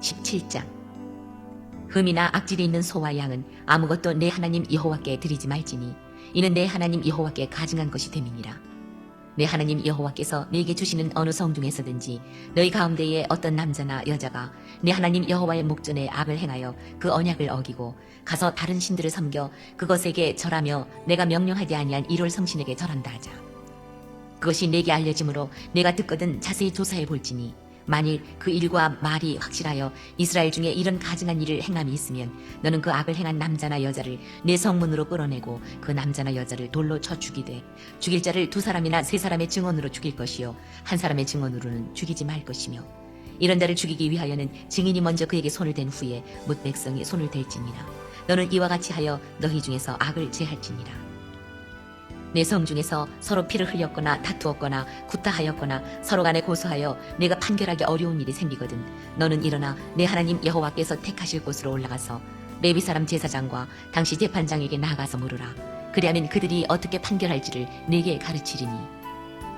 17장. 흠이나 악질이 있는 소와 양은 아무것도 내 하나님 여호와께 드리지 말지니 이는 내 하나님 여호와께 가증한 것이 됨이니라. 내 하나님 여호와께서 네게 주시는 어느 성 중에서든지 너희 가운데에 어떤 남자나 여자가 내 하나님 여호와의 목전에 악을 행하여 그 언약을 어기고 가서 다른 신들을 섬겨 그것에게 절하며 내가 명령하지 아니한 일월 성신에게 절한다 하자. 그것이 내게 알려짐으로 내가 듣거든 자세히 조사해 볼지니 만일 그 일과 말이 확실하여 이스라엘 중에 이런 가증한 일을 행함이 있으면 너는 그 악을 행한 남자나 여자를 내 성문으로 끌어내고 그 남자나 여자를 돌로 쳐 죽이되 죽일 자를 2사람이나 3사람의 증언으로 죽일 것이요 한 사람의 증언으로는 죽이지 말 것이며 이런 자를 죽이기 위하여는 증인이 먼저 그에게 손을 댄 후에 뭇 백성이 손을 댈지니라. 너는 이와 같이 하여 너희 중에서 악을 제할지니라. 내 성 중에서 서로 피를 흘렸거나 다투었거나 구타하였거나 서로 간에 고소하여 내가 판결하기 어려운 일이 생기거든 너는 일어나 내 하나님 여호와께서 택하실 곳으로 올라가서 레위 사람 제사장과 당시 재판장에게 나아가서 물으라. 그리하면 그들이 어떻게 판결할지를 네게 가르치리니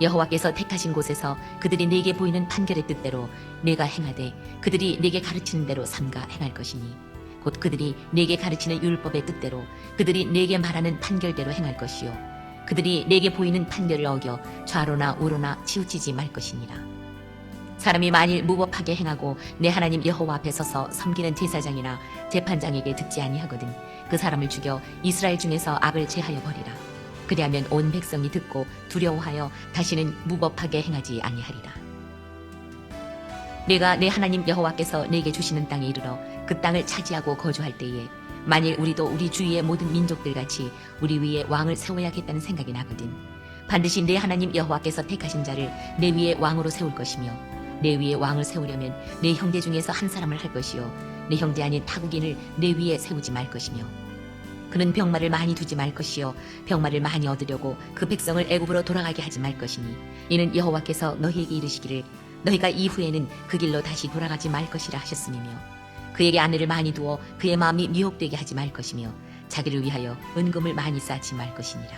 여호와께서 택하신 곳에서 그들이 네게 보이는 판결의 뜻대로 내가 행하되 그들이 네게 가르치는 대로 삼가 행할 것이니 곧 그들이 네게 가르치는 율법의 뜻대로 그들이 네게 말하는 판결대로 행할 것이요 그들이 내게 보이는 판결을 어겨 좌로나 우로나 치우치지 말 것이니라. 사람이 만일 무법하게 행하고 내 하나님 여호와 앞에 서서 섬기는 제사장이나 재판장에게 듣지 아니하거든 그 사람을 죽여 이스라엘 중에서 악을 제하여 버리라. 그리하면 온 백성이 듣고 두려워하여 다시는 무법하게 행하지 아니하리라. 내가 내 하나님 여호와께서 내게 주시는 땅에 이르러 그 땅을 차지하고 거주할 때에 만일 우리도 우리 주위의 모든 민족들 같이 우리 위에 왕을 세워야겠다는 생각이 나거든 반드시 내 하나님 여호와께서 택하신 자를 내 위에 왕으로 세울 것이며 내 위에 왕을 세우려면 내 형제 중에서 한 사람을 할 것이요 내 형제 아닌 타국인을 내 위에 세우지 말 것이며 그는 병마를 많이 두지 말 것이요 병마를 많이 얻으려고 그 백성을 애굽으로 돌아가게 하지 말 것이니 이는 여호와께서 너희에게 이르시기를 너희가 이후에는 그 길로 다시 돌아가지 말 것이라 하셨음이며 그에게 아내를 많이 두어 그의 마음이 미혹되게 하지 말 것이며 자기를 위하여 은금을 많이 쌓지 말 것이니라.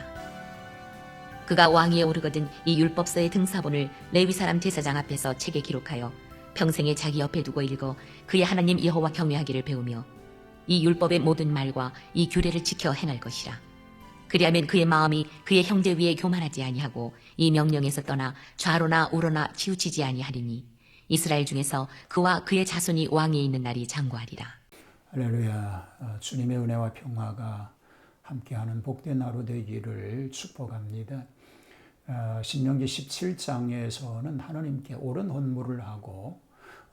그가 왕위에 오르거든 이 율법서의 등사본을 레위 사람 제사장 앞에서 책에 기록하여 평생에 자기 옆에 두고 읽어 그의 하나님 여호와 경외하기를 배우며 이 율법의 모든 말과 이 규례를 지켜 행할 것이라. 그리하면 그의 마음이 그의 형제 위에 교만하지 아니하고 이 명령에서 떠나 좌로나 우로나 치우치지 아니하리니 이스라엘 중에서 그와 그의 자손이 왕위에 있는 날이 장구하리라. 할렐루야. 주님의 은혜와 평화가 함께하는 복된 하루 되기를 축복합니다. 신명기 17장에서는 하나님께 옳은 헌물을 하고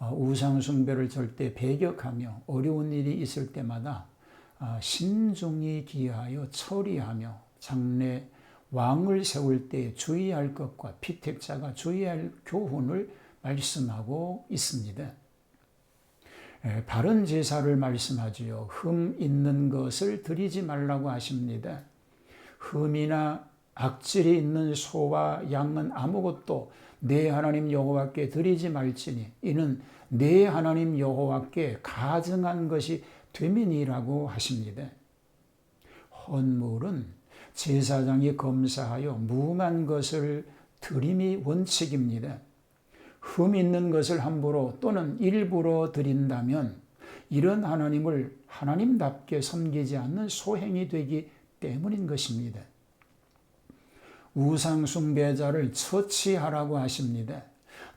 우상 숭배를 절대 배격하며 어려운 일이 있을 때마다 신중히 기하여 처리하며 장래 왕을 세울 때 주의할 것과 피택자가 주의할 교훈을 말씀하고 있습니다. 바른 제사를 말씀하지요. 흠 있는 것을 드리지 말라고 하십니다. 흠이나 악질이 있는 소와 양은 아무것도 내 하나님 여호와께 드리지 말지니 이는 내 하나님 여호와께 가증한 것이 됨이니라고 하십니다. 헌물은 제사장이 검사하여 무응한 것을 드림이 원칙입니다. 흠 있는 것을 함부로 또는 일부러 드린다면 이런 하나님을 하나님답게 섬기지 않는 소행이 되기 때문인 것입니다. 우상 숭배자를 처치하라고 하십니다.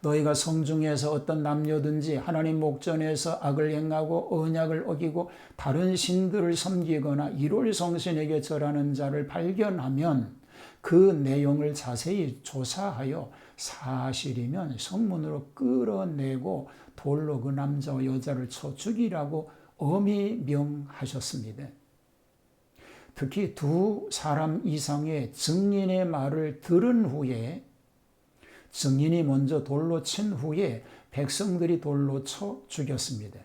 너희가 성중에서 어떤 남녀든지 하나님 목전에서 악을 행하고 언약을 어기고 다른 신들을 섬기거나 일월 성신에게 절하는 자를 발견하면 그 내용을 자세히 조사하여 사실이면 성문으로 끌어내고 돌로 그 남자와 여자를 쳐 죽이라고 엄히 명하셨습니다. 특히 2사람 이상의 증인의 말을 들은 후에 증인이 먼저 돌로 친 후에 백성들이 돌로 쳐 죽였습니다.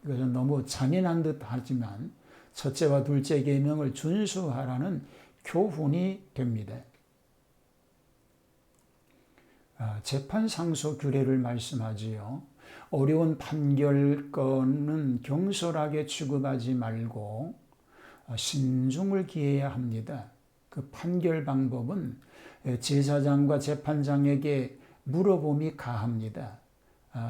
이것은 너무 잔인한 듯 하지만 첫째와 둘째 계명을 준수하라는 교훈이 됩니다. 재판 상소 규례를 말씀하지요. 어려운 판결권은 경솔하게 취급하지 말고 신중을 기해야 합니다. 그 판결 방법은 제사장과 재판장에게 물어봄이 가합니다.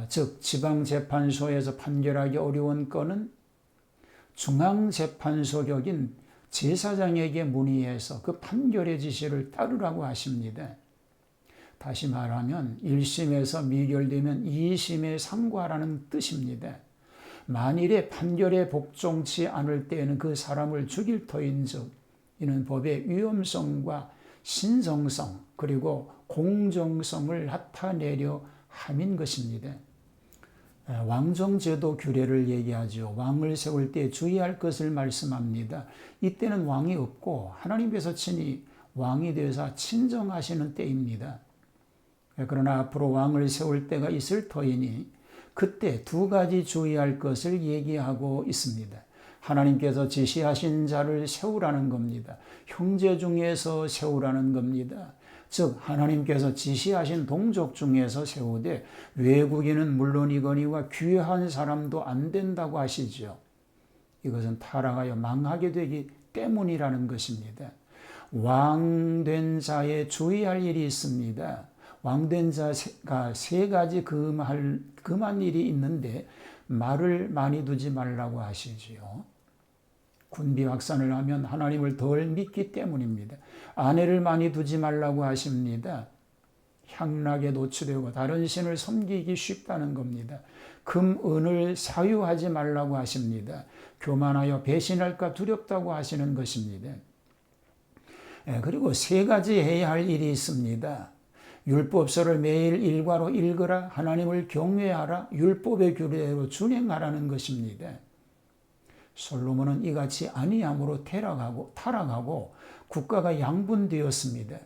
즉 지방재판소에서 판결하기 어려운 건은 중앙재판소격인 제사장에게 문의해서 그 판결의 지시를 따르라고 하십니다. 다시 말하면 1심에서 미결되면 2심에 상고하라는 뜻입니다. 만일에 판결에 복종치 않을 때에는 그 사람을 죽일 터인즉 이는 법의 위험성과 신성성 그리고 공정성을 나타내려 함인 것입니다. 왕정제도 규례를 얘기하죠. 왕을 세울 때 주의할 것을 말씀합니다. 이때는 왕이 없고 하나님께서 친히 왕이 되어서 친정하시는 때입니다. 그러나 앞으로 왕을 세울 때가 있을 터이니 그때 두 가지 주의할 것을 얘기하고 있습니다. 하나님께서 지시하신 자를 세우라는 겁니다. 형제 중에서 세우라는 겁니다. 즉 하나님께서 지시하신 동족 중에서 세우되 외국인은 물론이거니와 귀한 사람도 안 된다고 하시죠. 이것은 타락하여 망하게 되기 때문이라는 것입니다. 왕된 자에 주의할 일이 있습니다. 왕된 자가 세 가지 금한 일이 있는데 말을 많이 두지 말라고 하시지요. 군비 확산을 하면 하나님을 덜 믿기 때문입니다. 아내를 많이 두지 말라고 하십니다. 향락에 노출되고 다른 신을 섬기기 쉽다는 겁니다. 금, 은을 사유하지 말라고 하십니다. 교만하여 배신할까 두렵다고 하시는 것입니다. 그리고 세 가지 해야 할 일이 있습니다. 율법서를 매일 일과로 읽으라, 하나님을 경외하라, 율법의 규례대로 준행하라는 것입니다. 솔로몬은 이같이 아니함으로 타락하고 국가가 양분되었습니다.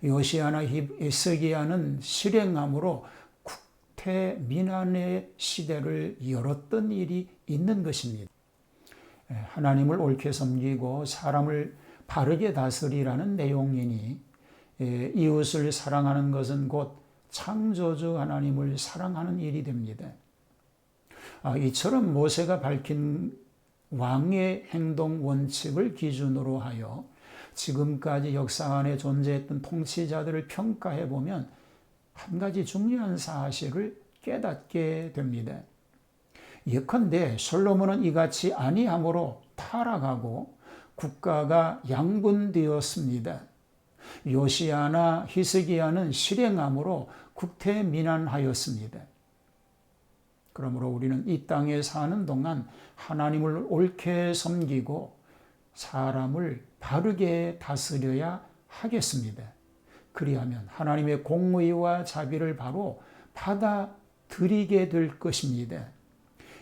요시아나 히스기야는 실행함으로 국태 민환의 시대를 열었던 일이 있는 것입니다. 하나님을 옳게 섬기고 사람을 바르게 다스리라는 내용이니 이웃을 사랑하는 것은 곧 창조주 하나님을 사랑하는 일이 됩니다. 이처럼 모세가 밝힌 왕의 행동 원칙을 기준으로 하여 지금까지 역사 안에 존재했던 통치자들을 평가해 보면 한 가지 중요한 사실을 깨닫게 됩니다. 예컨대 솔로몬은 이같이 아니함으로 타락하고 국가가 양분되었습니다. 요시아나 히스기야는 실행함으로 국태민환하였습니다. 그러므로 우리는 이 땅에 사는 동안 하나님을 옳게 섬기고 사람을 바르게 다스려야 하겠습니다. 그리하면 하나님의 공의와 자비를 바로 받아들이게 될 것입니다.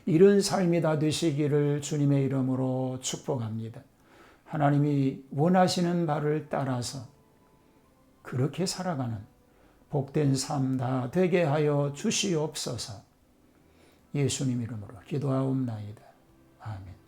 이런 삶이 다 되시기를 주님의 이름으로 축복합니다. 하나님이 원하시는 바를 따라서 그렇게 살아가는 복된 삶 다 되게 하여 주시옵소서. 예수님 이름으로 기도하옵나이다. 아멘.